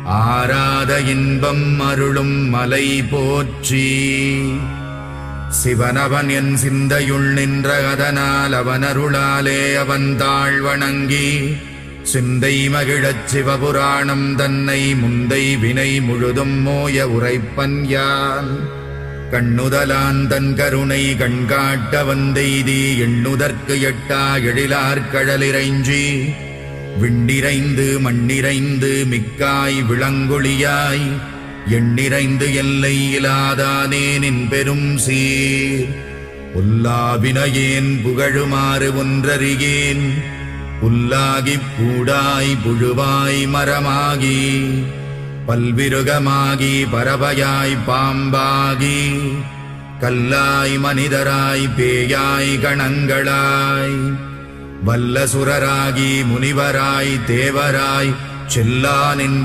ஆராத இன்பம் அருளும் மலை போற்றி. சிவனவன் என் சிந்தையுள் நின்ற அதனால் அவனருளாலே அவன் தாழ் வணங்கி சிந்தை மகிழச் சிவபுராணம் தன்னை முந்தை வினை முழுதும் மோய உரைப்பன் யான். கண்ணுதலான் தன் கருணை கண்காட்ட வந்தெய்தி எண்ணுதற்கு எட்டா எழிலார்கடலிறைஞ்சி விண்ணிறைந்து மண்ணிறைந்து மிக்காய் விளங்கொளியாய் எண்ணிறைந்து எல்லை இலாதானே நின் பெரும் சீர். புல்லாவினையேன் புகழுமாறு ஒன்றறியேன் புல்லாகிப் பூடாய் புழுவாய் மரமாகி பல்விருகமாகி பறவையாய் பாம்பாகி கல்லாய் மனிதராய் பேயாய் கணங்களாய் வல்லசுரராகி முனிவராய் தேவராய் செல்லா நின்ற